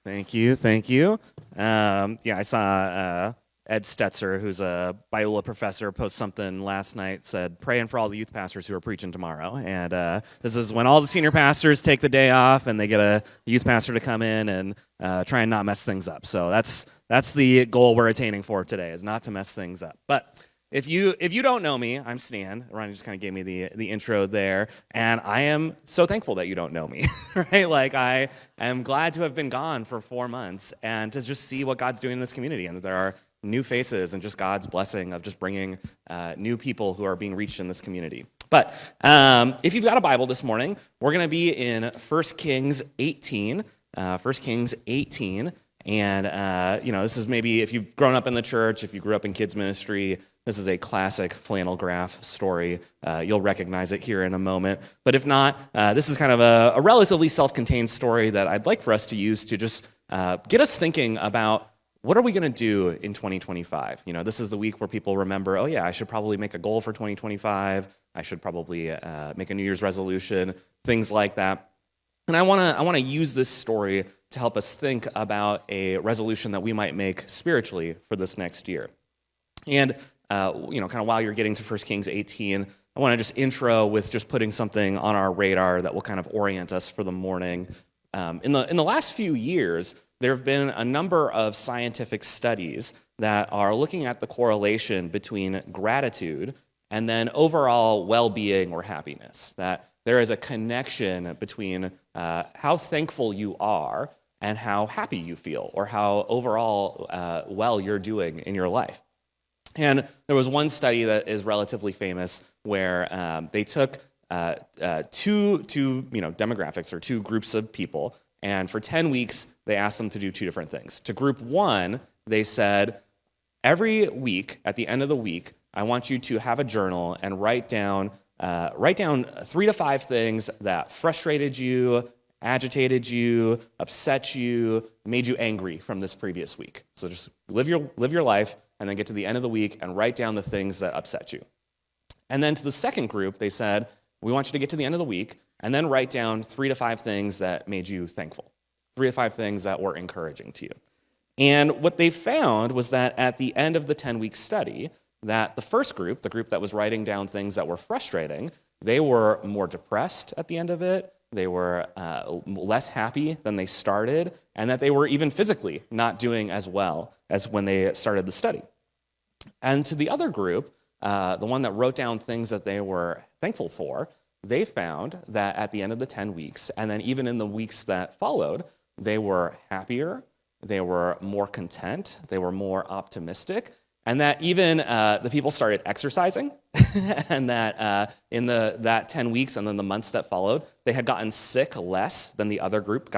Thank you, thank you. I saw Ed Stetzer, who's a Biola professor, post something last night, said, praying for all the youth pastors who are preaching tomorrow. And this is when all the senior pastors take the day off and they get a youth pastor to come in and try and not mess things up. So that's the goal we're attaining for today, is not to mess things up. But if you don't know me, I'm Stan. Ronnie just kind of gave me the intro there, and I am so thankful that you don't know me, right? Like, I am glad to have been gone for 4 months and to just see what God's doing in this community, and that there are new faces and just God's blessing of just bringing new people who are being reached in this community. But if you've got a Bible this morning, we're going to be in 1 Kings 18. 1 Kings 18. And, this is maybe if you've grown up in the church, if you grew up in kids ministry, this is a classic flannel graph story. You'll recognize it here in a moment. But if not, this is kind of a relatively self-contained story that I'd like for us to use to just get us thinking about what are we going to do in 2025? This is the week where people remember, oh yeah, I should probably make a goal for 2025. I should probably make a New Year's resolution, things like that. And I want to use this story to help us think about a resolution that we might make spiritually for this next year. And kind of while you're getting to 1 Kings 18, I want to just intro with just putting something on our radar that will kind of orient us for the morning. In the last few years, there have been a number of scientific studies that are looking at the correlation between gratitude and then overall well-being or happiness. That there is a connection between how thankful you are and how happy you feel, or how overall well you're doing in your life. And there was one study that is relatively famous where they took two demographics, or two groups of people, and for 10 weeks they asked them to do two different things. To group one, they said, every week, at the end of the week, I want you to have a journal and write down 3 to 5 things that frustrated you, agitated you, upset you, made you angry from this previous week. So just live your life, and then get to the end of the week and write down the things that upset you. And then to the second group, they said, we want you to get to the end of the week and then write down 3 to 5 things that made you thankful, 3 to 5 things that were encouraging to you. And what they found was that at the end of the 10-week study, that the first group, the group that was writing down things that were frustrating, they were more depressed at the end of it, they were less happy than they started, and that they were even physically not doing as well as when they started the study. And to the other group, the one that wrote down things that they were thankful for, they found that at the end of the 10 weeks, and then even in the weeks that followed, they were happier, they were more content, they were more optimistic, and that even the people started exercising, and that in that 10 weeks and then the months that followed, they had gotten sick less than the other group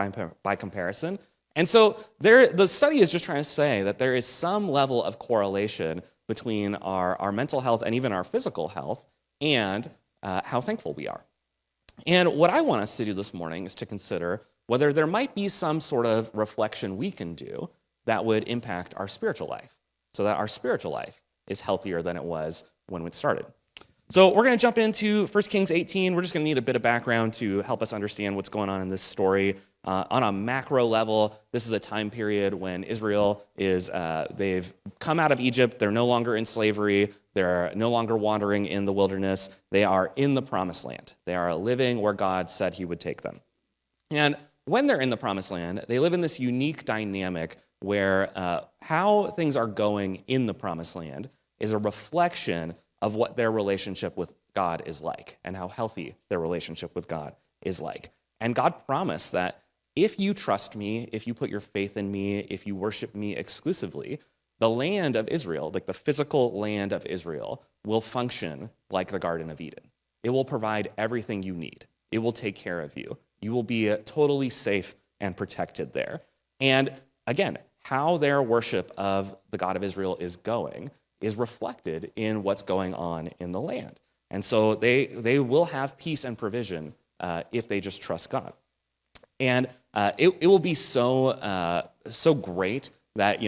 by comparison. And so the study is just trying to say that there is some level of correlation between our mental health and even our physical health and how thankful we are. And what I want us to do this morning is to consider whether there might be some sort of reflection we can do that would impact our spiritual life, so that our spiritual life is healthier than it was when it started. So we're going to jump into 1 Kings 18. We're just going to need a bit of background to help us understand what's going on in this story. On a macro level, this is a time period when Israel they've come out of Egypt. They're no longer in slavery. They're no longer wandering in the wilderness. They are in the promised land. They are living where God said he would take them. And when they're in the promised land, they live in this unique dynamic where how things are going in the promised land is a reflection of what their relationship with God is like and how healthy their relationship with God is like. And God promised that if you trust me, if you put your faith in me, if you worship me exclusively, the land of Israel, like the physical land of Israel, will function like the Garden of Eden. It will provide everything you need. It will take care of you. You will be totally safe and protected there. And again, how their worship of the God of Israel is going is reflected in what's going on in the land. And so they will have peace and provision if they just trust God. And it will be so great that,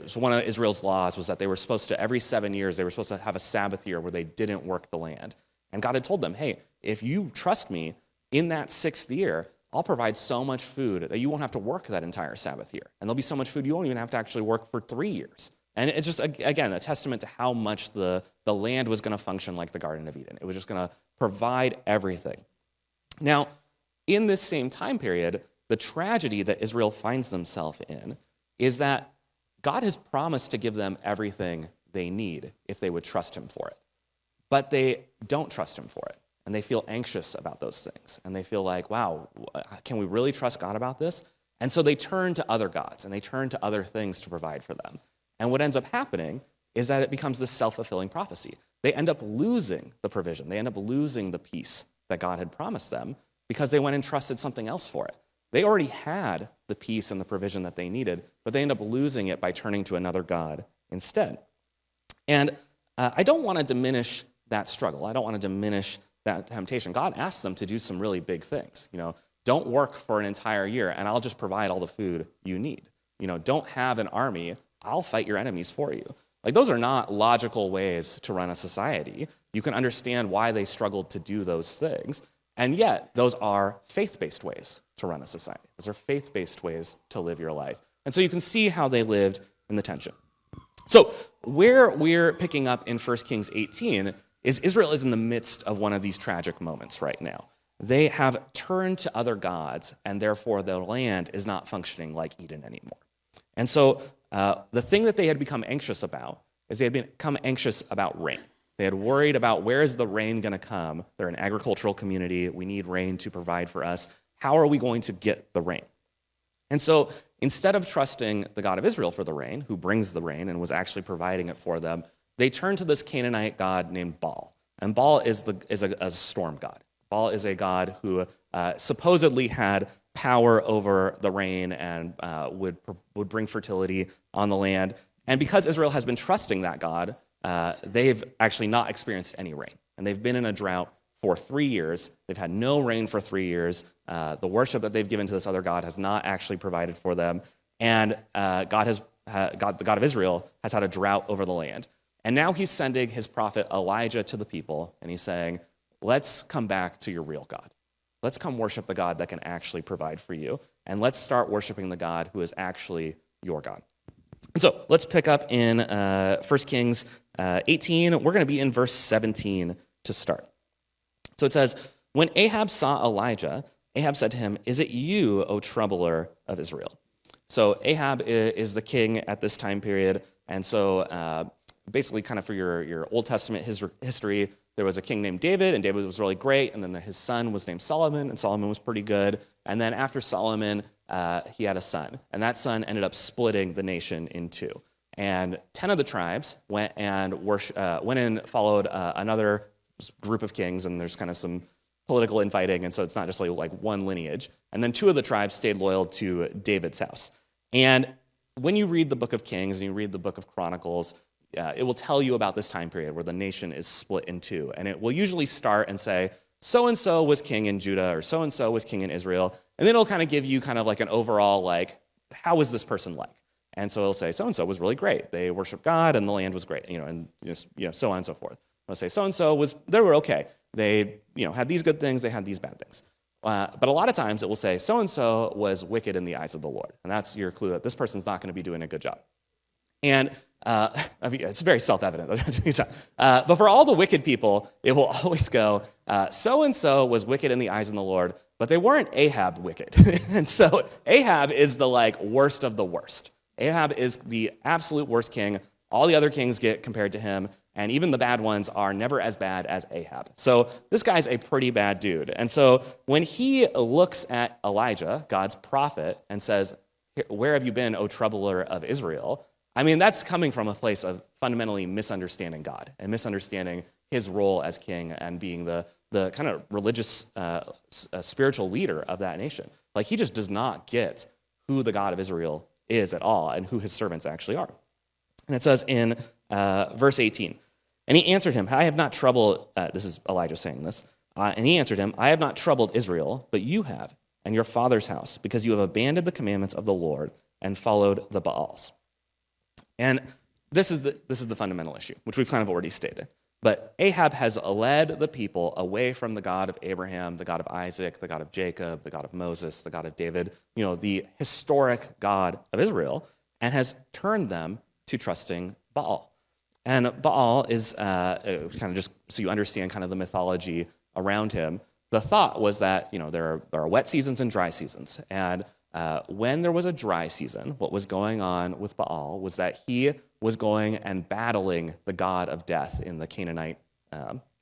so one of Israel's laws was that they were supposed to, every 7 years, they were supposed to have a Sabbath year where they didn't work the land. And God had told them, hey, if you trust me in that 6th year, I'll provide so much food that you won't have to work that entire Sabbath year. And there'll be so much food you won't even have to actually work for 3 years. And it's just, again, a testament to how much the land was going to function like the Garden of Eden. It was just going to provide everything. Now, in this same time period, the tragedy that Israel finds themselves in is that God has promised to give them everything they need if they would trust him for it. But they don't trust him for it. And they feel anxious about those things. And they feel like, wow, can we really trust God about this? And so they turn to other gods and they turn to other things to provide for them. And what ends up happening is that it becomes this self-fulfilling prophecy. They end up losing the provision. They end up losing the peace that God had promised them because they went and trusted something else for it. They already had the peace and the provision that they needed, but they end up losing it by turning to another god instead. And I don't want to diminish that struggle. I don't want to diminish that temptation. God asked them to do some really big things. Don't work for an entire year and I'll just provide all the food you need. Don't have an army. I'll fight your enemies for you. Like, those are not logical ways to run a society. You can understand why they struggled to do those things. And yet, those are faith-based ways to run a society. Those are faith-based ways to live your life. And so you can see how they lived in the tension. So where we're picking up in 1 Kings 18 is Israel is in the midst of one of these tragic moments right now. They have turned to other gods, and therefore their land is not functioning like Eden anymore. And so the thing that they had become anxious about is they had become anxious about rain. They had worried about, where is the rain going to come? They're an agricultural community. We need rain to provide for us. How are we going to get the rain? And so instead of trusting the God of Israel for the rain, who brings the rain and was actually providing it for them, they turned to this Canaanite god named Baal. And Baal is a storm god. Baal is a god who supposedly had power over the rain and would bring fertility on the land. And because Israel has been trusting that god, they've actually not experienced any rain. And they've been in a drought for 3 years. They've had no rain for 3 years. The worship that they've given to this other god has not actually provided for them. And the God of Israel has had a drought over the land. And now he's sending his prophet Elijah to the people, and he's saying, let's come back to your real God. Let's come worship the God that can actually provide for you. And let's start worshiping the God who is actually your God. And so let's pick up in 1 Kings 18. We're going to be in verse 17 to start. So it says, when Ahab saw Elijah, Ahab said to him, is it you, O troubler of Israel? So Ahab is the king at this time period. And so basically, kind of for your Old Testament history, there was a king named David, and David was really great. And then his son was named Solomon, and Solomon was pretty good. And then after Solomon, he had a son. And that son ended up splitting the nation in two. And 10 of the tribes went and followed another group of kings, and there's kind of some political infighting, and so it's not just like one lineage. And then 2 of the tribes stayed loyal to David's house. And when you read the book of Kings and you read the book of Chronicles, it will tell you about this time period where the nation is split in two. And it will usually start and say, so-and-so was king in Judah, or so-and-so was king in Israel. And then it'll kind of give you kind of like an overall, like, how was this person like? And so it'll say, so-and-so was really great. They worshiped God, and the land was great, and so on and so forth. It'll say, so-and-so they were okay. They, had these good things, they had these bad things. But a lot of times it will say, so-and-so was wicked in the eyes of the Lord. And that's your clue that this person's not going to be doing a good job. And it's very self-evident. But for all the wicked people, it will always go, so-and-so was wicked in the eyes of the Lord, but they weren't Ahab wicked. And so Ahab is the worst of the worst. Ahab is the absolute worst king. All the other kings get compared to him, and even the bad ones are never as bad as Ahab. So this guy's a pretty bad dude. And so when he looks at Elijah, God's prophet, and says, where have you been, O troubler of Israel? I mean, that's coming from a place of fundamentally misunderstanding God and misunderstanding his role as king and being the kind of religious, spiritual leader of that nation. Like, he just does not get who the God of Israel is at all and who his servants actually are. And it says in verse 18, and he answered him, I have not troubled, this is Elijah saying this, and he answered him, I have not troubled Israel, but you have, and your father's house, because you have abandoned the commandments of the Lord and followed the Baals. And this is the fundamental issue, which we've kind of already stated. But Ahab has led the people away from the God of Abraham, the God of Isaac, the God of Jacob, the God of Moses, the God of David, the historic God of Israel, and has turned them to trusting Baal. And Baal is kind of just so you understand kind of the mythology around him. The thought was that there are wet seasons and dry seasons, and when there was a dry season, what was going on with Baal was that he was going and battling the god of death in the Canaanite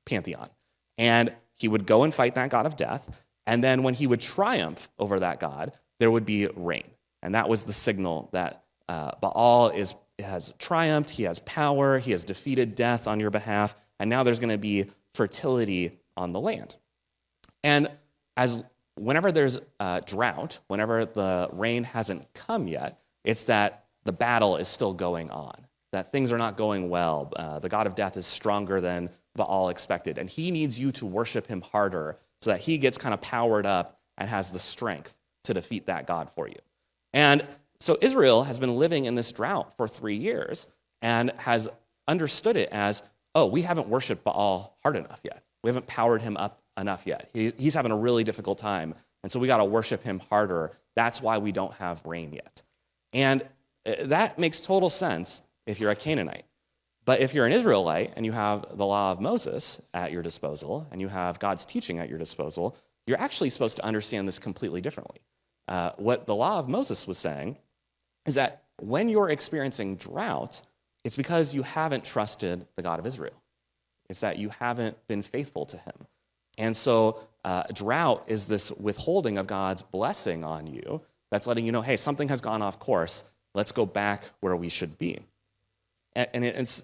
pantheon. And he would go and fight that god of death, and then when he would triumph over that god, there would be rain. And that was the signal that Baal has triumphed, he has power, he has defeated death on your behalf, and now there's going to be fertility on the land. And whenever there's a drought, whenever the rain hasn't come yet, it's that the battle is still going on, that things are not going well. The god of death is stronger than Baal expected, and he needs you to worship him harder so that he gets kind of powered up and has the strength to defeat that god for you. And so Israel has been living in this drought for 3 years and has understood it as, oh, we haven't worshiped Baal hard enough yet. We haven't powered him up enough yet. He's having a really difficult time, and so we got to worship him harder. That's why we don't have rain yet. And that makes total sense if you're a Canaanite. But if you're an Israelite and you have the law of Moses at your disposal and you have God's teaching at your disposal, you're actually supposed to understand this completely differently. What the law of Moses was saying is that when you're experiencing drought, it's because you haven't trusted the God of Israel. It's that you haven't been faithful to him. And so drought is this withholding of God's blessing on you that's letting you know, hey, something has gone off course. Let's go back where we should be. And it's,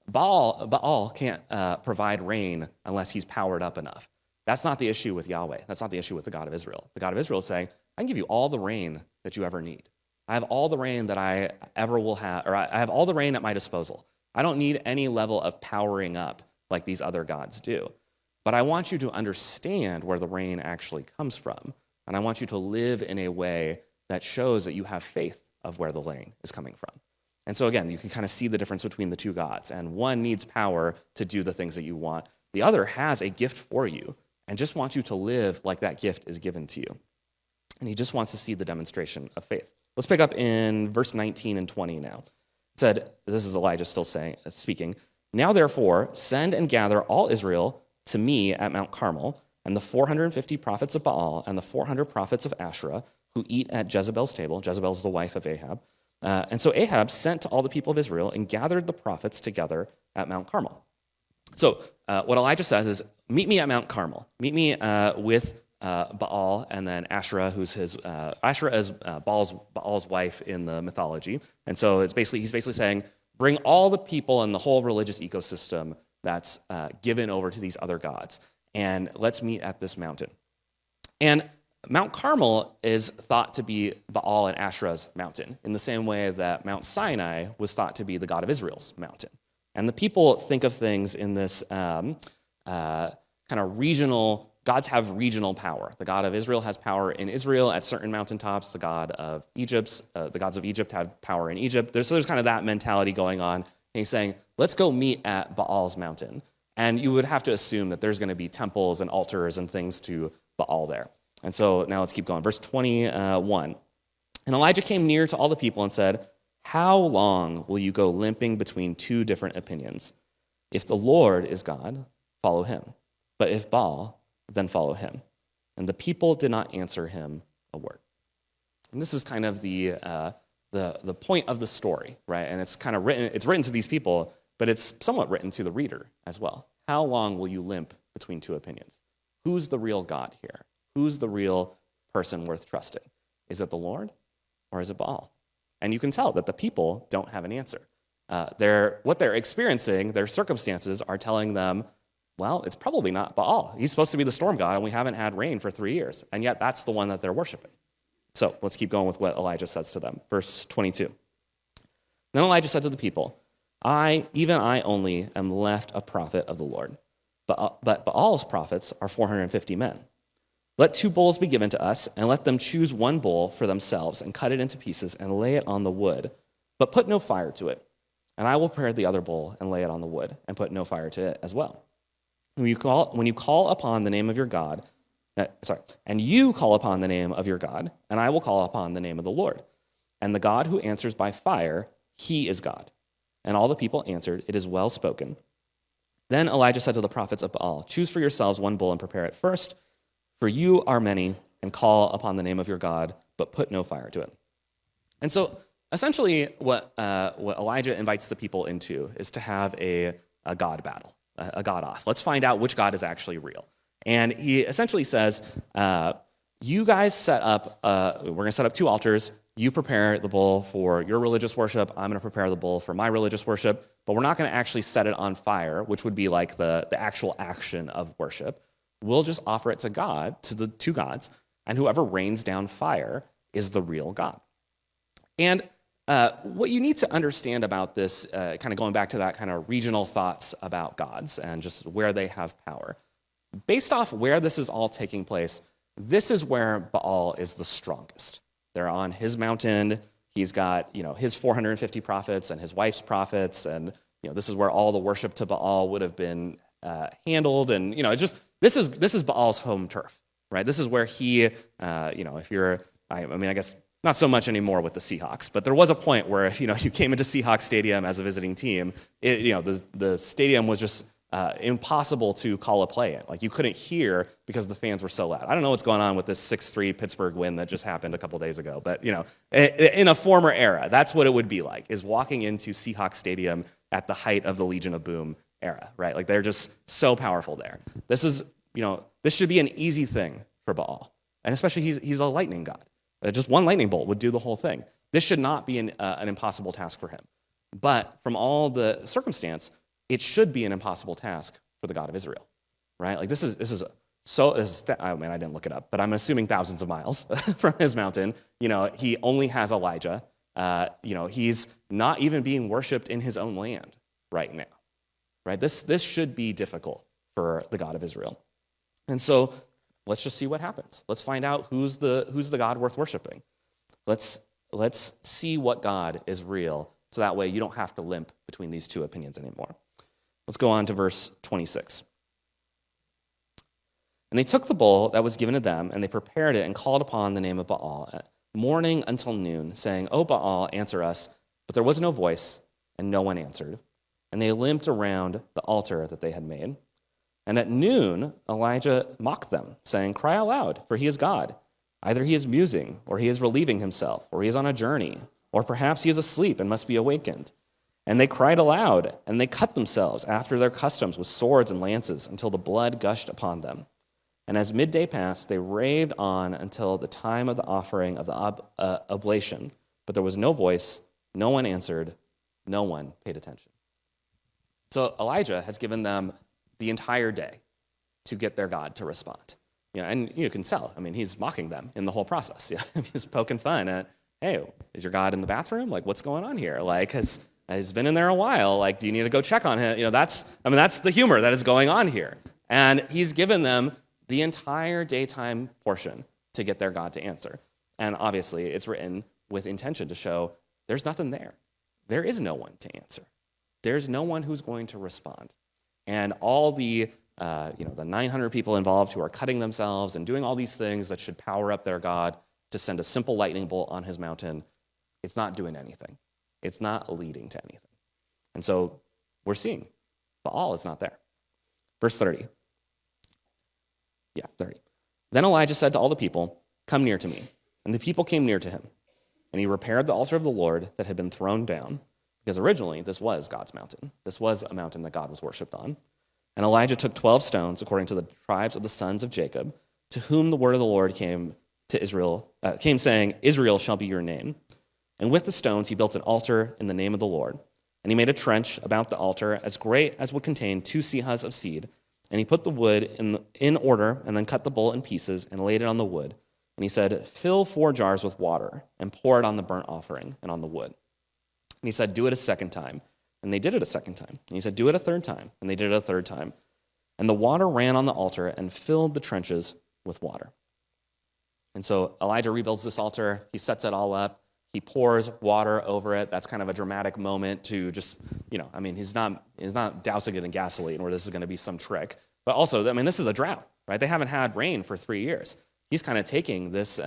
Baal can't provide rain unless he's powered up enough. That's not the issue with Yahweh. That's not the issue with the God of Israel. The God of Israel is saying, I can give you all the rain that you ever need. I have all the rain that I ever will have, or I have all the rain at my disposal. I don't need any level of powering up like these other gods do. But I want you to understand where the rain actually comes from. And I want you to live in a way that shows that you have faith of where the rain is coming from. And so again, you can kind of see the difference between the two gods. And one needs power to do the things that you want. The other has a gift for you and just wants you to live like that gift is given to you. And he just wants to see the demonstration of faith. Let's pick up in verse 19 and 20 now. It said, this is Elijah still speaking, now therefore send and gather all Israel to me at Mount Carmel, and the 450 prophets of Baal and the 400 prophets of Asherah who eat at Jezebel's table. Jezebel's the wife of Ahab. And so Ahab sent to all the people of Israel and gathered the prophets together at Mount Carmel. So what Elijah says is, meet me at Mount Carmel. Meet me with Baal and then Asherah, Asherah is Baal's wife in the mythology. And so he's basically saying, bring all the people and the whole religious ecosystem that's given over to these other gods, and let's meet at this mountain. And Mount Carmel is thought to be Baal and Asherah's mountain, in the same way that Mount Sinai was thought to be the God of Israel's mountain. And the people think of things in this kind of regional, gods have regional power. The God of Israel has power in Israel at certain mountaintops. The God of the gods of Egypt have power in Egypt. There's kind of that mentality going on. And he's saying, let's go meet at Baal's mountain. And you would have to assume that there's going to be temples and altars and things to Baal there. And so now let's keep going. Verse 21. And Elijah came near to all the people and said, how long will you go limping between two different opinions? If the Lord is God, follow him. But if Baal, then follow him. And the people did not answer him a word. And this is kind of the point of the story, right? And it's kind of written to these people, but it's somewhat written to the reader as well. How long will you limp between two opinions? Who's the real God here? Who's the real person worth trusting? Is it the Lord or is it Baal? And you can tell that the people don't have an answer. What they're experiencing, their circumstances are telling them, well, it's probably not Baal. He's supposed to be the storm god, and we haven't had rain for 3 years. And yet that's the one that they're worshiping. So let's keep going with what Elijah says to them. Verse 22. Then Elijah said to the people, even I only am left a prophet of the Lord. But Baal's prophets are 450 men. Let 2 bulls be given to us, and let them choose 1 bull for themselves, and cut it into pieces, and lay it on the wood, but put no fire to it. and I will prepare the other bull and lay it on the wood and put no fire to it as well. When you call upon the name of your God, and you call upon the name of your God, and I will call upon the name of the Lord. And the God who answers by fire, he is God. And all the people answered, it is well spoken. Then Elijah said to the prophets of Baal, choose for yourselves one bull and prepare it first, for you are many, and call upon the name of your God, but put no fire to it. And so essentially what Elijah invites the people into is to have a God battle, a God off. Let's find out which God is actually real. And he essentially says, you guys set up, we're going to set up 2 altars. You prepare the bull for your religious worship. I'm going to prepare the bull for my religious worship. But we're not going to actually set it on fire, which would be like the actual action of worship. We'll just offer it to God, to the 2 gods, and whoever rains down fire is the real God. And what you need to understand about this, kind of going back to that kind of regional thoughts about gods and just where they have power, based off where this is all taking place, this is where Baal is the strongest. They're on his mountain. He's got, his 450 prophets and his wife's prophets, and this is where all the worship to Baal would have been handled. And this is Baal's home turf, right? This is where he, if you're, I guess not so much anymore with the Seahawks, but there was a point where if you came into Seahawks Stadium as a visiting team, the stadium was just impossible to call a play in. Like you couldn't hear because the fans were so loud. I don't know what's going on with this 6-3 Pittsburgh win that just happened a couple days ago, but in a former era, that's what it would be like, is walking into Seahawks Stadium at the height of the Legion of Boom era, right? Like they're just so powerful there. This is, this should be an easy thing for Baal, and especially he's a lightning god. Just one lightning bolt would do the whole thing. This should not be an impossible task for him. But from all the circumstance, it should be an impossible task for the God of Israel, right? Like this is I didn't look it up, but I'm assuming thousands of miles from his mountain. He only has Elijah. He's not even being worshipped in his own land right now, right? This should be difficult for the God of Israel. And so let's just see what happens. Let's find out who's the God worth worshiping. Let's see what God is real, so that way you don't have to limp between these 2 opinions anymore. Let's go on to verse 26. And they took the bull that was given to them, and they prepared it and called upon the name of Baal, morning until noon, saying, O Baal, answer us. But there was no voice, and no one answered. And they limped around the altar that they had made. And at noon, Elijah mocked them, saying, Cry aloud, for he is God. Either he is musing, or he is relieving himself, or he is on a journey, or perhaps he is asleep and must be awakened. And they cried aloud, and they cut themselves after their customs with swords and lances until the blood gushed upon them. And as midday passed, they raved on until the time of the offering of the oblation. But there was no voice, no one answered, no one paid attention. So Elijah has given them the entire day to get their God to respond. And you can tell, he's mocking them in the whole process. He's poking fun at, hey, is your God in the bathroom? Like, what's going on here? Like, he's been in there a while. Like, do you need to go check on him? That's the humor that is going on here. And he's given them the entire daytime portion to get their God to answer. And obviously, it's written with intention to show there's nothing there. There is no one to answer. There's no one who's going to respond. And all the 900 people involved who are cutting themselves and doing all these things that should power up their God to send a simple lightning bolt on his mountain, it's not doing anything. It's not leading to anything. And so we're seeing Baal is not there. Verse 30. 30. Then Elijah said to all the people, Come near to me. And the people came near to him. And he repaired the altar of the Lord that had been thrown down, because originally this was God's mountain. This was a mountain that God was worshipped on. And Elijah took 12 stones, according to the tribes of the sons of Jacob, to whom the word of the Lord came to Israel, came saying, Israel shall be your name. And with the stones he built an altar in the name of the Lord. And he made a trench about the altar as great as would contain 2 seahs of seed. And he put the wood in order, and then cut the bull in pieces and laid it on the wood. And he said, Fill 4 jars with water and pour it on the burnt offering and on the wood. And he said, Do it a second time. And they did it a second time. And he said, Do it a third time. And they did it a third time. And the water ran on the altar and filled the trenches with water. And so Elijah rebuilds this altar. He sets it all up. He pours water over it. That's kind of a dramatic moment to just, he's not dousing it in gasoline where this is going to be some trick. But also, this is a drought, right? They haven't had rain for 3 years. He's kind of taking this,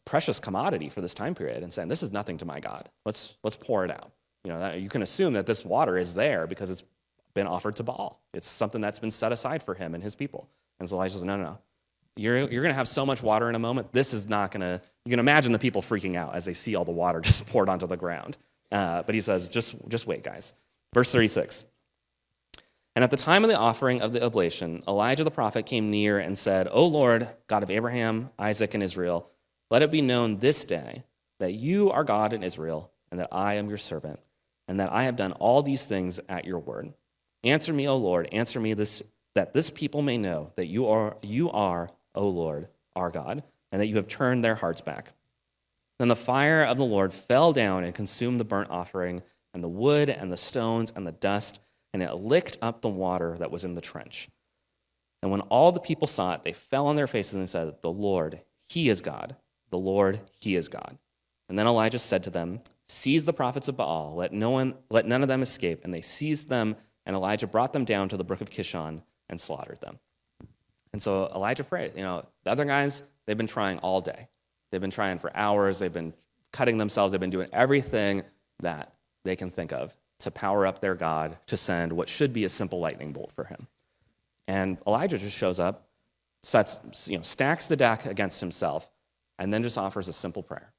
precious commodity for this time period and saying, this is nothing to my God. Let's pour it out. You can assume that this water is there because it's been offered to Baal. It's something that's been set aside for him and his people. And so Elijah says, no. You're going to have so much water in a moment. This is not going to, you can imagine the people freaking out as they see all the water just poured onto the ground. But he says, just wait, guys. Verse 36. And at the time of the offering of the oblation, Elijah the prophet came near and said, O Lord, God of Abraham, Isaac, and Israel, let it be known this day that you are God in Israel, and that I am your servant, and that I have done all these things at your word. Answer me, O Lord, answer me this, that this people may know that you are, O Lord, our God, and that you have turned their hearts back. Then the fire of the Lord fell down and consumed the burnt offering, and the wood, and the stones, and the dust, and it licked up the water that was in the trench. And when all the people saw it, they fell on their faces and said, The Lord, He is God. The Lord, He is God. And then Elijah said to them, Seize the prophets of Baal, let none of them escape. And they seized them, and Elijah brought them down to the brook of Kishon and slaughtered them. And so Elijah prayed. The other guys, they've been trying all day. They've been trying for hours. They've been cutting themselves. They've been doing everything that they can think of to power up their God to send what should be a simple lightning bolt for him. And Elijah just shows up, stacks the deck against himself, and then just offers a simple prayer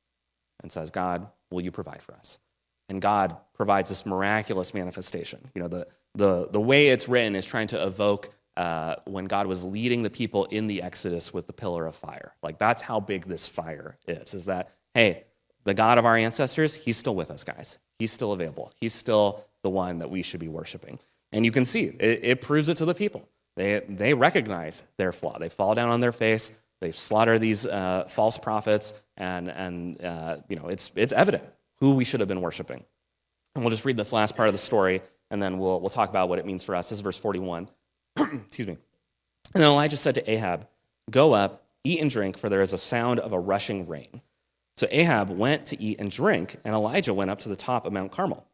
and says, God, will you provide for us? And God provides this miraculous manifestation. The way it's written is trying to evoke when God was leading the people in the Exodus with the pillar of fire. Like, that's how big this fire is that, hey, the God of our ancestors, he's still with us, guys. He's still available. He's still the one that we should be worshiping. And you can see, it proves it to the people. They recognize their flaw. They fall down on their face. They slaughter these false prophets, and it's evident who we should have been worshiping. And we'll just read this last part of the story, and then we'll talk about what it means for us. This is verse 41. Excuse me. And then Elijah said to Ahab, Go up, eat and drink, for there is a sound of a rushing rain. So Ahab went to eat and drink, and Elijah went up to the top of Mount Carmel.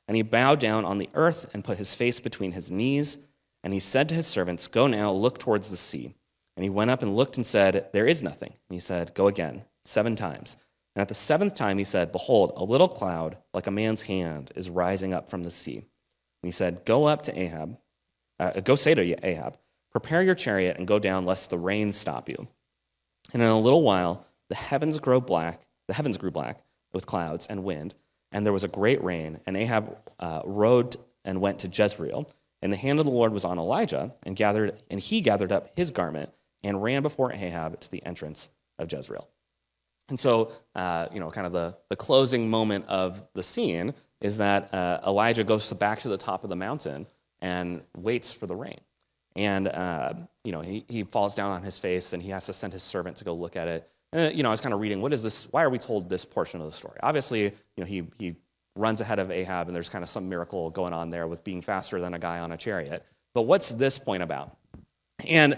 And he bowed down on the earth and put his face between his knees. And he said to his servants, Go now, look towards the sea. And he went up and looked and said, There is nothing. And he said, Go again, 7 times. And at the 7th time he said, Behold, a little cloud, like a man's hand, is rising up from the sea. And he said, Go say to Ahab, Prepare your chariot and go down, lest the rain stop you. And in a little while the heavens grew black with clouds and wind, and there was a great rain. And Ahab rode and went to Jezreel. And the hand of the Lord was on Elijah, and he gathered up his garment and ran before Ahab to the entrance of Jezreel. And so, kind of the closing moment of the scene is that Elijah goes back to the top of the mountain and waits for the rain. And, he falls down on his face, and he has to send his servant to go look at it. And, I was kind of reading, what is this? Why are we told this portion of the story? Obviously, he runs ahead of Ahab, and there's kind of some miracle going on there with being faster than a guy on a chariot. But what's this point about? And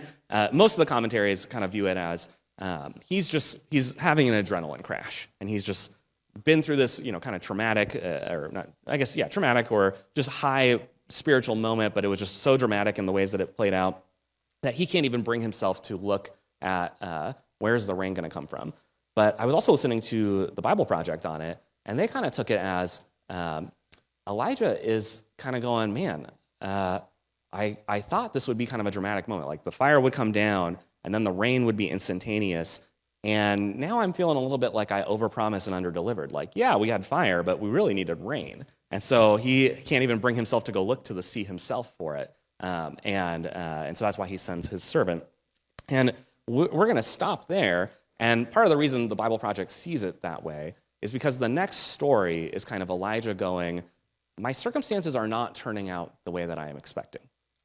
most of the commentaries kind of view it as he's having an adrenaline crash, and he's just been through this, kind of traumatic, traumatic or just high spiritual moment, but it was just so dramatic in the ways that it played out that he can't even bring himself to look at where's the rain going to come from. But I was also listening to the Bible Project on it, and they kind of took it as Elijah is kind of going, man, I thought this would be kind of a dramatic moment. Like the fire would come down, and then the rain would be instantaneous. And now I'm feeling a little bit like I overpromised and underdelivered. Like, yeah, we had fire, but we really needed rain. And so he can't even bring himself to go look to the sea himself for it. And so that's why he sends his servant. And we're going to stop there. And part of the reason the Bible Project sees it that way is because the next story is kind of Elijah going, my circumstances are not turning out the way that I am expecting.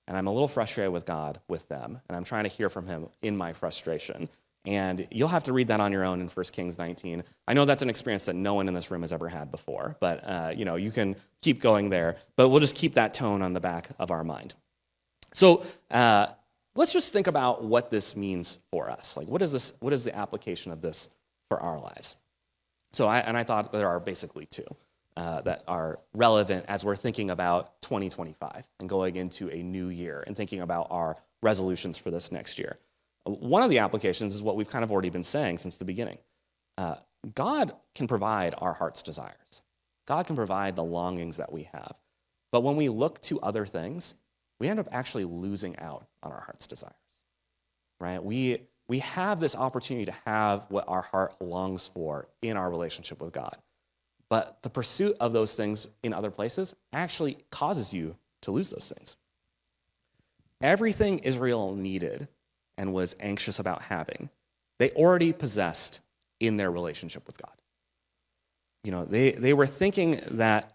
And I'm a little frustrated with God with them. And I'm trying to hear from him in my frustration. And you'll have to read that on your own in 1 Kings 19. I know that's an experience that no one in this room has ever had before, but you can keep going there. But we'll just keep that tone on the back of our mind. So let's just think about what this means for us. Like, what is the application of this for our lives? I thought there are basically two that are relevant as we're thinking about 2025 and going into a new year and thinking about our resolutions for this next year. One of the applications is what we've kind of already been saying since the beginning. God can provide our heart's desires. God can provide the longings that we have. But when we look to other things, we end up actually losing out on our heart's desires, right? We have this opportunity to have what our heart longs for in our relationship with God. But the pursuit of those things in other places actually causes you to lose those things. Everything Israel needed and was anxious about having, they already possessed in their relationship with God. You know, they were thinking that,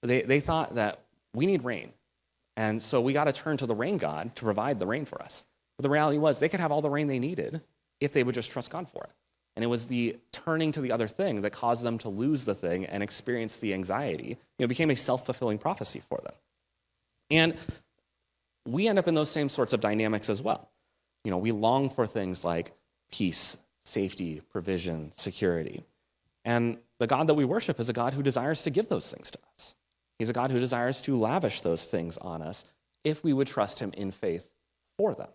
they thought that we need rain, and so we got to turn to the rain god to provide the rain for us. But the reality was they could have all the rain they needed if they would just trust God for it. And it was the turning to the other thing that caused them to lose the thing and experience the anxiety. It became a self-fulfilling prophecy for them. And we end up in those same sorts of dynamics as well. You know, we long for things like peace, safety, provision, security. And the God that we worship is a God who desires to give those things to us. He's a God who desires to lavish those things on us if we would trust him in faith for them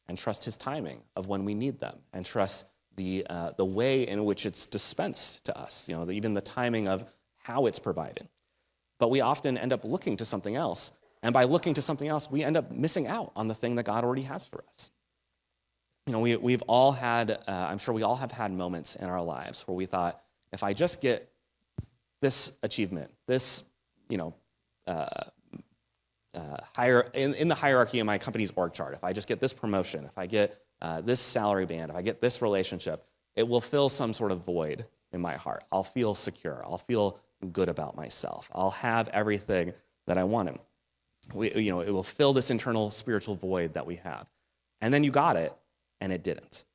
and trust his timing of when we need them and trust the way in which it's dispensed to us, you know, even the timing of how it's provided. But we often end up looking to something else, and by looking to something else, we end up missing out on the thing that God already has for us. You know, we've all had, I'm sure we all have had moments in our lives where we thought, if I just get this achievement, this, you know, higher in the hierarchy of my company's org chart, if I just get this promotion, if I get this salary band, if I get this relationship, it will fill some sort of void in my heart. I'll feel secure. I'll feel good about myself. I'll have everything that I wanted. It will fill this internal spiritual void that we have. And then you got it, and it didn't.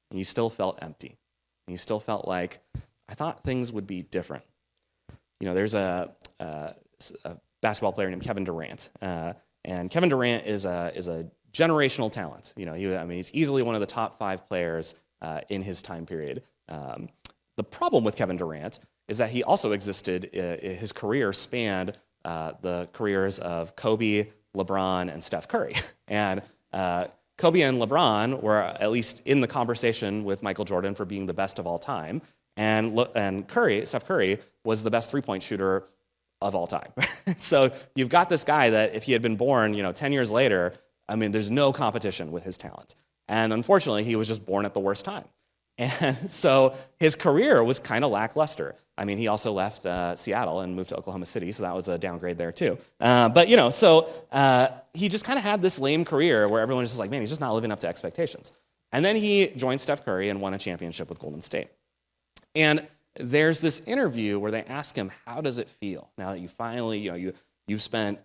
And you still felt empty. And you still felt like, I thought things would be different. You know, there's a basketball player named Kevin Durant, and Kevin Durant is a generational talent. You know, he's easily one of the top 5 players in his time period. The problem with Kevin Durant is that he also existed. His career spanned the careers of Kobe, LeBron, and Steph Curry, and Kobe and LeBron were at least in the conversation with Michael Jordan for being the best of all time, and Steph Curry was the best 3-point shooter of all time. So you've got this guy that if he had been born, 10 years later, I mean, there's no competition with his talent. And unfortunately, he was just born at the worst time. And so his career was kind of lackluster. I mean, he also left Seattle and moved to Oklahoma City, so that was a downgrade there too. But he just kind of had this lame career where everyone was just like, man, he's just not living up to expectations. And then he joined Steph Curry and won a championship with Golden State. And there's this interview where they ask him, how does it feel now that you finally, you've spent,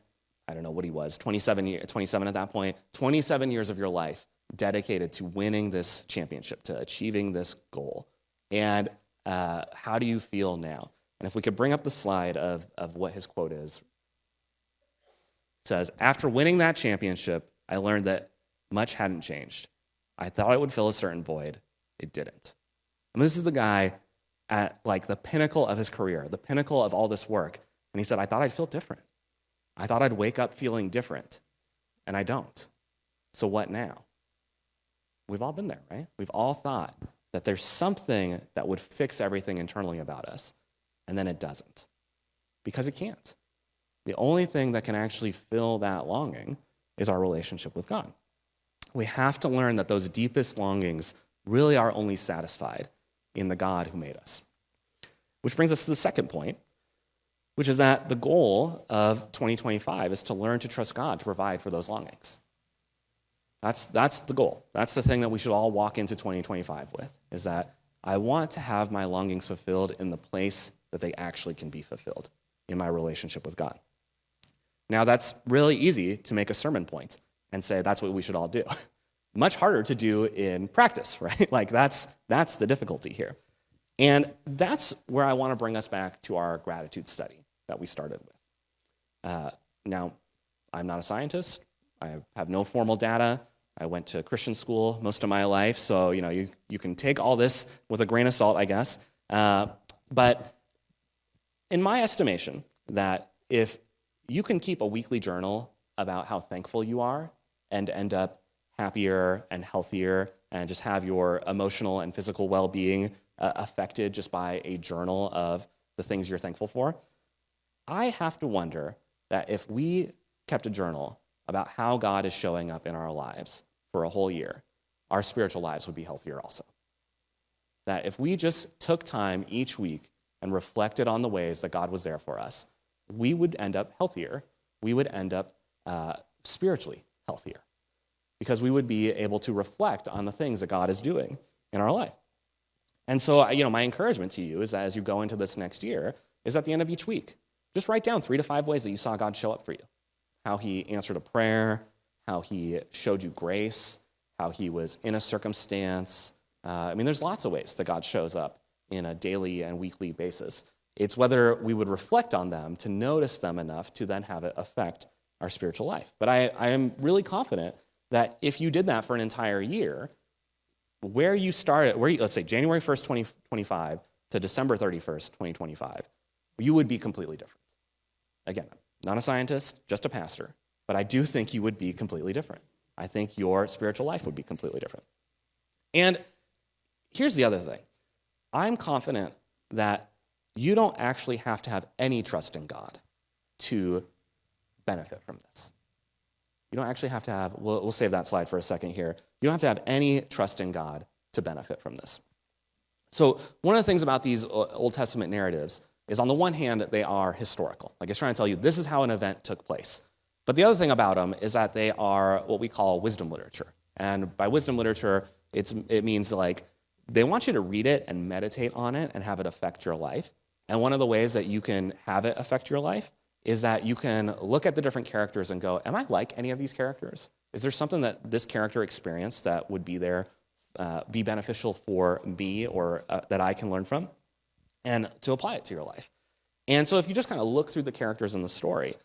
I don't know what he was, 27 at that point, 27 years of your life dedicated to winning this championship, to achieving this goal. And how do you feel now? And if we could bring up the slide of what his quote is. It says, after winning that championship, I learned that much hadn't changed. I thought it would fill a certain void. It didn't. I mean, this is the guy at like the pinnacle of his career, the pinnacle of all this work. And he said, I thought I'd feel different. I thought I'd wake up feeling different. And I don't. So what now? We've all been there, right? We've all thought that there's something that would fix everything internally about us, and then it doesn't. Because it can't. The only thing that can actually fill that longing is our relationship with God. We have to learn that those deepest longings really are only satisfied in the God who made us. Which brings us to the second point, which is that the goal of 2025 is to learn to trust God to provide for those longings. That's the goal. That's the thing that we should all walk into 2025 with, is that I want to have my longings fulfilled in the place that they actually can be fulfilled, in my relationship with God. Now, that's really easy to make a sermon point and say that's what we should all do. Much harder to do in practice, right? Like that's the difficulty here. And that's where I want to bring us back to our gratitude study that we started with. Now, I'm not a scientist. I have no formal data. I went to Christian school most of my life, so you can take all this with a grain of salt, I guess. But in my estimation, that if you can keep a weekly journal about how thankful you are and end up happier and healthier and just have your emotional and physical well-being affected just by a journal of the things you're thankful for, I have to wonder that if we kept a journal about how God is showing up in our lives for a whole year, our spiritual lives would be healthier also. That if we just took time each week and reflected on the ways that God was there for us, we would end up healthier. We would end up spiritually healthier because we would be able to reflect on the things that God is doing in our life. And so, my encouragement to you is that as you go into this next year, is at the end of each week, just write down 3 to 5 ways that you saw God show up for you. How he answered a prayer, how he showed you grace, how he was in a circumstance. There's lots of ways that God shows up in a daily and weekly basis. It's whether we would reflect on them to notice them enough to then have it affect our spiritual life. But I am really confident that if you did that for an entire year, where you started, let's say January 1st, 2025 to December 31st, 2025, you would be completely different. Again, not a scientist, just a pastor, but I do think you would be completely different. I think your spiritual life would be completely different. And here's the other thing. I'm confident that you don't actually have to have any trust in God to benefit from this. You don't actually have to have, we'll save that slide for a second here. You don't have to have any trust in God to benefit from this. So one of the things about these Old Testament narratives is on the one hand, they are historical. Like it's trying to tell you this is how an event took place. But the other thing about them is that they are what we call wisdom literature. And by wisdom literature, it means like they want you to read it and meditate on it and have it affect your life. And one of the ways that you can have it affect your life is that you can look at the different characters and go, am I like any of these characters? Is there something that this character experienced that would be there, be beneficial for me or that I can learn from? And to apply it to your life. And so if you just kind of look through the characters in the story,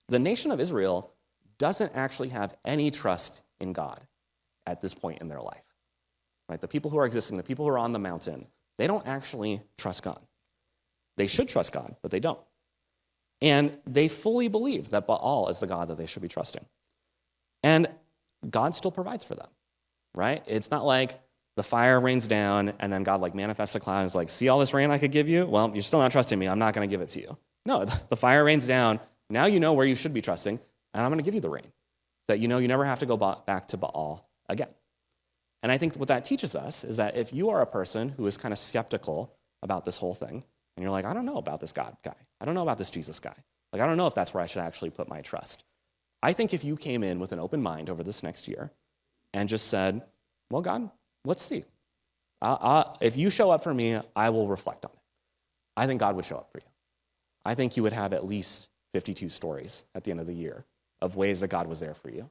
the nation of Israel doesn't actually have any trust in God at this point in their life. Right? The people who are existing, the people who are on the mountain, they don't actually trust God. They should trust God, but they don't. And they fully believe that Baal is the God that they should be trusting. And God still provides for them, right? It's not like the fire rains down and then God manifests a cloud and is like, see all this rain I could give you? Well, you're still not trusting me. I'm not going to give it to you. No, the fire rains down. Now you know where you should be trusting, and I'm going to give you the rain so that you know you never have to go back to Baal again. And I think what that teaches us is that if you are a person who is kind of skeptical about this whole thing, and you're like, I don't know about this God guy. I don't know about this Jesus guy. I don't know if that's where I should actually put my trust. I think if you came in with an open mind over this next year and just said, well, God, let's see. If you show up for me, I will reflect on it. I think God would show up for you. I think you would have at least 52 stories at the end of the year of ways that God was there for you,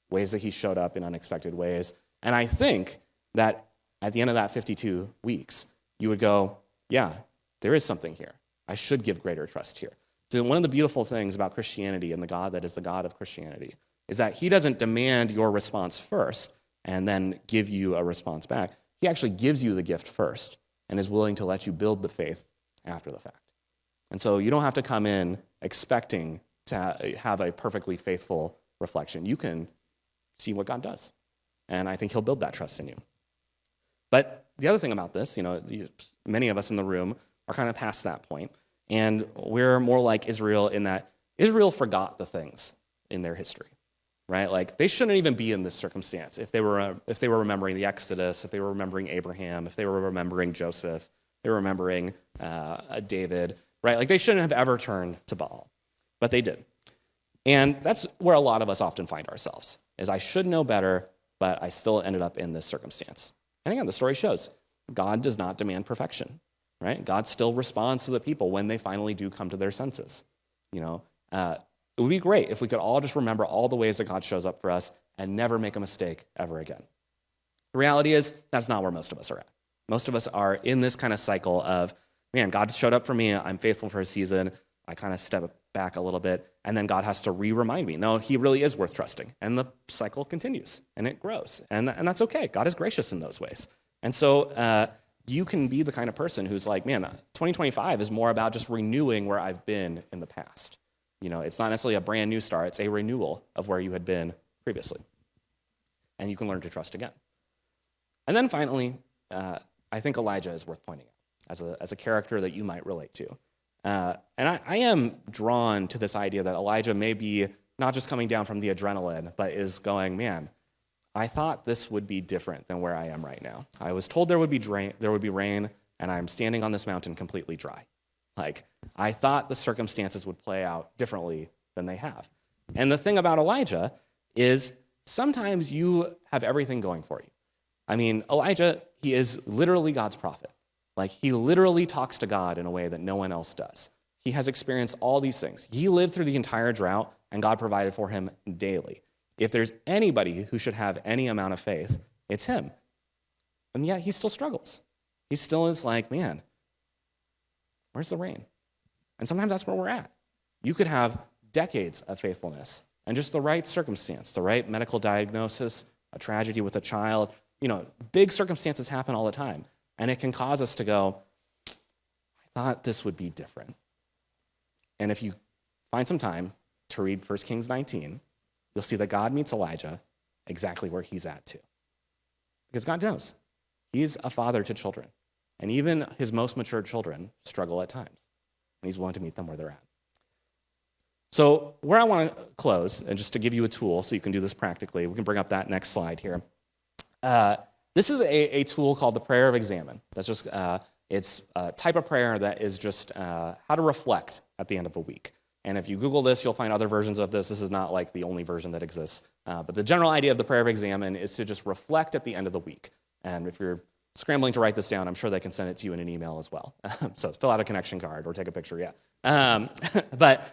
ways that he showed up in unexpected ways. And I think that at the end of that 52 weeks, you would go, yeah, there is something here. I should give greater trust here. So one of the beautiful things about Christianity and the God that is the God of Christianity is that he doesn't demand your response first and then give you a response back. He actually gives you the gift first and is willing to let you build the faith after the fact. And so you don't have to come in expecting to have a perfectly faithful reflection. You can see what God does. And I think he'll build that trust in you. But the other thing about this, many of us in the room are kind of past that point. And we're more like Israel in that Israel forgot the things in their history, right? They shouldn't even be in this circumstance if they were remembering the Exodus, if they were remembering Abraham, if they were remembering Joseph, if they were remembering David, right? They shouldn't have ever turned to Baal, but they did. And that's where a lot of us often find ourselves, is I should know better, but I still ended up in this circumstance. And again, the story shows God does not demand perfection, right? God still responds to the people when they finally do come to their senses. It would be great if we could all just remember all the ways that God shows up for us and never make a mistake ever again. The reality is, that's not where most of us are at. Most of us are in this kind of cycle of, man, God showed up for me, I'm faithful for a season, I kind of step back a little bit, and then God has to remind me, no, he really is worth trusting. And the cycle continues, and it grows. And that's okay. God is gracious in those ways. And so you can be the kind of person who's like, man, 2025 is more about just renewing where I've been in the past. It's not necessarily a brand new start, it's a renewal of where you had been previously. And you can learn to trust again. And then finally, I think Elijah is worth pointing out as a character that you might relate to. And I am drawn to this idea that Elijah may be not just coming down from the adrenaline, but is going, man, I thought this would be different than where I am right now. I was told there would be rain, and I'm standing on this mountain completely dry. Like, I thought the circumstances would play out differently than they have. And the thing about Elijah is sometimes you have everything going for you. I mean, Elijah, he is literally God's prophet. Like, he literally talks to God in a way that no one else does. He has experienced all these things. He lived through the entire drought, and God provided for him daily. If there's anybody who should have any amount of faith, it's him. And yet he still struggles. He still is like, man, where's the rain? And sometimes that's where we're at. You could have decades of faithfulness and just the right circumstance, the right medical diagnosis, a tragedy with a child. Big circumstances happen all the time. And it can cause us to go, I thought this would be different. And if you find some time to read 1 Kings 19, you'll see that God meets Elijah exactly where he's at too. Because God knows. He's a father to children. And even his most mature children struggle at times. And he's willing to meet them where they're at. So where I want to close, and just to give you a tool so you can do this practically, we can bring up that next slide here. This is a tool called the prayer of examine. That's just, it's a type of prayer that is just how to reflect at the end of a week. And if you Google this, you'll find other versions of this. This is not like the only version that exists. But the general idea of the prayer of examine is to just reflect at the end of the week. And if you're scrambling to write this down, I'm sure they can send it to you in an email as well. So fill out a connection card or take a picture, yeah. But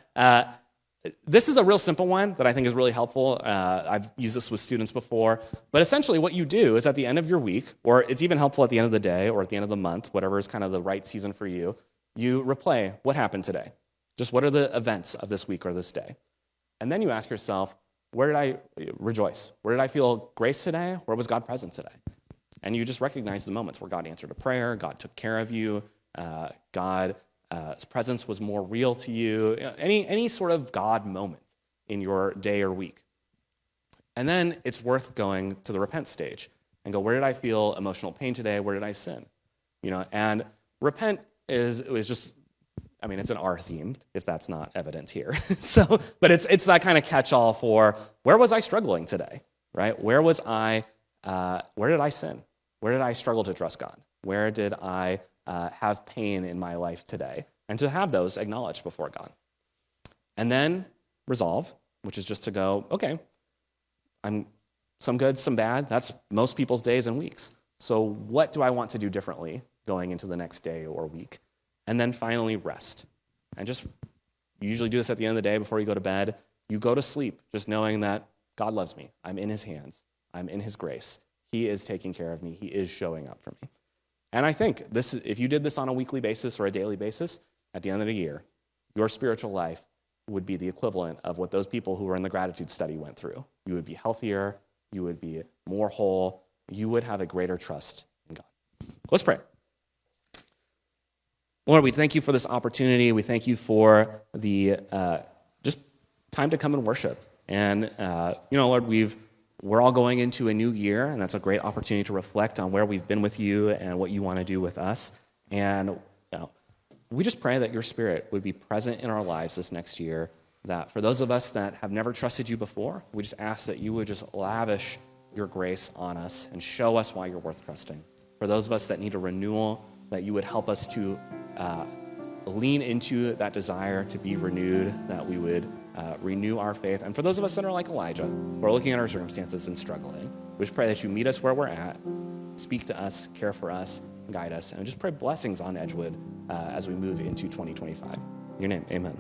this is a real simple one that I think is really helpful. I've used this with students before. But essentially what you do is at the end of your week, or it's even helpful at the end of the day or at the end of the month, whatever is kind of the right season for you, you replay what happened today. Just what are the events of this week or this day? And then you ask yourself, where did I rejoice? Where did I feel grace today? Where was God present today? And you just recognize the moments where God answered a prayer, God took care of you, God's presence was more real to you, any sort of God moment in your day or week. And then it's worth going to the repent stage and go, where did I feel emotional pain today? Where did I sin? And repent is just, I mean, it's an R themed, if that's not evident here. But it's that kind of catch-all for where was I struggling today, right? Where did I sin? Where did I struggle to trust God? Where did I have pain in my life today? And to have those acknowledged before God. And then resolve, which is just to go, okay, I'm some good, some bad. That's most people's days and weeks. So what do I want to do differently going into the next day or week? And then finally, rest. And you usually do this at the end of the day before you go to bed. You go to sleep just knowing that God loves me. I'm in his hands. I'm in his grace. He is taking care of me. He is showing up for me. And I think if you did this on a weekly basis or a daily basis, at the end of the year, your spiritual life would be the equivalent of what those people who were in the gratitude study went through. You would be healthier. You would be more whole. You would have a greater trust in God. Let's pray. Lord, we thank you for this opportunity. We thank you for the just time to come and worship. And, Lord, we're all going into a new year, and that's a great opportunity to reflect on where we've been with you and what you want to do with us. And we just pray that your Spirit would be present in our lives this next year, that for those of us that have never trusted you before, we just ask that you would just lavish your grace on us and show us why you're worth trusting. For those of us that need a renewal, that you would help us to lean into that desire to be renewed, that we would renew our faith. And for those of us that are like Elijah, who are looking at our circumstances and struggling, we just pray that you meet us where we're at, speak to us, care for us, guide us, and just pray blessings on Edgewood as we move into 2025. In your name, amen.